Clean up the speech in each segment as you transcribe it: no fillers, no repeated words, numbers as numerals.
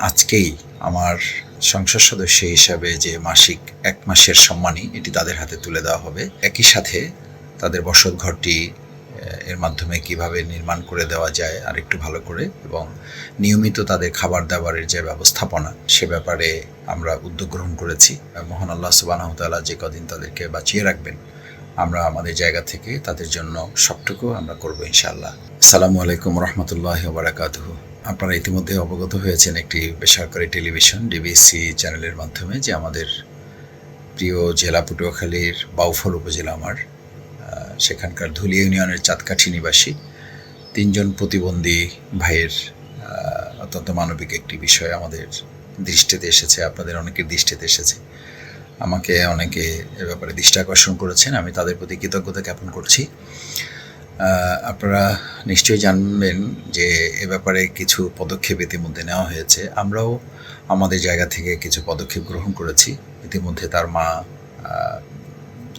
আজকেই আমার সংসদ সদস্য হিসাবে যে মাসিক ১ মাসের সম্মানী এটি তাদের হাতে তুলে দেওয়া হবে। একই সাথে তাদের বসতঘরটি এর মাধ্যমে কিভাবে নির্মাণ করে দেওয়া যায় আরেকটু ভালো করে এবং নিয়মিত তাদের খাবার-দাবারের যে ব্যবস্থাপনা সে ব্যাপারে আমরা উদ্যোগ গ্রহণ করেছি। মহান আল্লাহ সুবহানাহু ওয়া তাআলা যে কদিন তাদেরকে বাঁচিয়ে রাখবেন আমরা আমাদের জায়গা থেকে তাদের জন্য সবটুকু আমরা করব ইনশাআল্লাহ। আসসালামু আলাইকুম ওয়া রাহমাতুল্লাহি ওয়া বারাকাতুহু। আপনারা ইতিমধ্যে অবগত হয়েছেন একটি বেসরকারি টেলিভিশন ডিবিসি চ্যানেলের মাধ্যমে যে আমাদের প্রিয় জেলা পটুয়াখালীর বাউফল উপজেলা আমার সেখানকার ধুলিয়া ইউনিয়নের চাঁদকাঠি নিবাসী ৩ জন প্রতিবন্ধী ভাইয়ের অত্যন্ত মানবিক একটি বিষয় আমাদের দৃষ্টিতে এসেছে, আপনাদের অনেকের দৃষ্টিতে এসেছে। আমাকে অনেকে এ ব্যাপারে দৃষ্টি আকর্ষণ করেছেন, আমি তাদের প্রতি কৃতজ্ঞতা জ্ঞাপন করছি। আপনারা নিশ্চয়ই জানবেন যে এ ব্যাপারে কিছু পদক্ষেপ ইতিমধ্যে নেওয়া হয়েছে। আমরাও আমাদের জায়গা থেকে কিছু পদক্ষেপ গ্রহণ করেছি। ইতিমধ্যে তার মা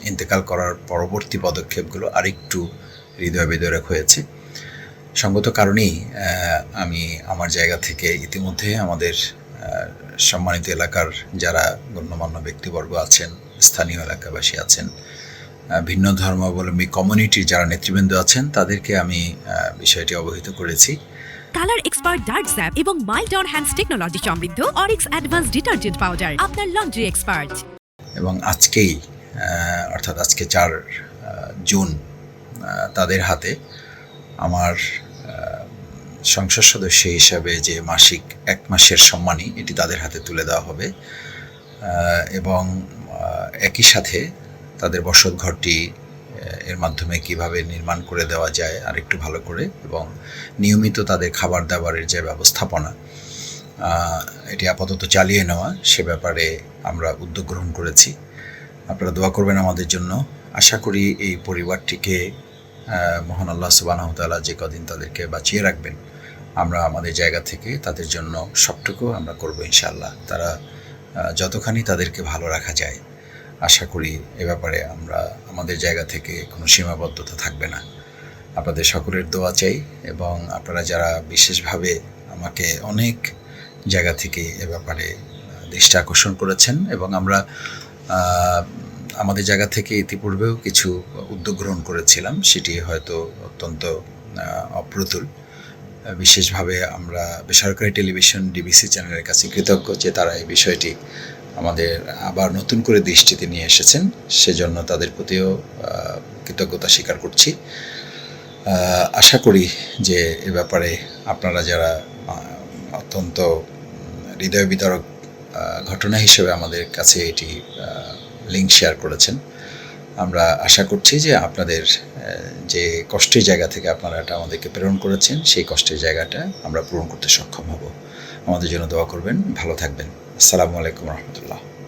ইন্তেকাল করার পরবর্তী পদক্ষেপগুলো আরেকটু হৃদয় বিদারক হয়েছে। সঙ্গত কারণেই আমি আমার জায়গা থেকে ইতিমধ্যে আমাদের সম্মানিত এলাকার যারা গণ্যমান্য ব্যক্তিবর্গ আছেন, স্থানীয় এলাকাবাসী আছেন, ভিন্ন ধর্মাবলম্বী কমিউনিটির যারা নেতৃবৃন্দ আছেন তাদেরকে আমি বিষয়টি অবহিত করেছি। কালার এক্সপার্ট ডার্ক স্যাপ এবং মাইল্ড অন হ্যান্ডস টেকনোলজি সমৃদ্ধ অরিক্স অ্যাডভান্স ডিটারজেন্ট পাউডার আপনার লন্ড্রি এক্সপার্ট। এবং আজকেই অর্থাৎ আজকে ৪ জুন তাদের হাতে আমার সংসদ সদস্য হিসাবে যে মাসিক ১ মাসের সম্মানী এটি তাদের হাতে তুলে দেওয়া হবে এবং একই সাথে তাদের বসতঘরটি এর মাধ্যমে কিভাবে নির্মাণ করে দেওয়া যায় আরেকটু ভালো করে এবং নিয়মিত তাদের খাবার-দাবারের যে ব্যবস্থাপনা এটি আপাতত চালিয়ে নেওয়া সে ব্যাপারে আমরা উদ্যোগ গ্রহণ করেছি। আপনারা দোয়া করবেন আমাদের জন্য। আশা করি এই পরিবারটিকে মহান আল্লাহ সুবহানাহু ওয়া তাআলা যে কদিন তাদেরকে বাঁচিয়ে রাখবেন আমরা আমাদের জায়গা থেকে তাদের জন্য সবটুকু আমরা করব ইনশাআল্লাহ। তারা যতখানি তাদেরকে ভালো রাখা যায় আশা করি এ ব্যাপারে আমরা আমাদের জায়গা থেকে কোনো সীমাবদ্ধতা থাকবে না। আপনাদের সকলের দোয়া চাই এবং আপনারা যারা বিশেষভাবে আমাকে অনেক জায়গা থেকে এ ব্যাপারে দৃষ্টি আকর্ষণ করেছেন এবং আমরা আমাদের জায়গা থেকে ইতিপূর্বেও কিছু উদ্যোগ গ্রহণ করেছিলাম, সেটি হয়তো অত্যন্ত অপ্রতুল। বিশেষভাবে আমরা বেসরকারি টেলিভিশন ডিবিসি চ্যানেলের কাছে কৃতজ্ঞ যে তারা এই বিষয়টি আমাদের আবার নতুন করে দৃষ্টিতে নিয়ে এসেছেন, সেজন্য তাদের প্রতিও কৃতজ্ঞতা স্বীকার করছি। আশা করি যে এ ব্যাপারে আপনারা যারা অত্যন্ত হৃদয় বিদারক ঘটনা হিসেবে আমাদের কাছে এটি লিঙ্ক শেয়ার করেছেন, আমরা আশা করছি যে আপনাদের যে কষ্টের জায়গা থেকে আপনারা এটা আমাদেরকে প্রেরণ করেছেন সেই কষ্টের জায়গাটা আমরা পূরণ করতে সক্ষম হব। আমাদের জন্য দোয়া করবেন, ভালো থাকবেন। আসসালামু আলাইকুম রহমতুল্লাহ।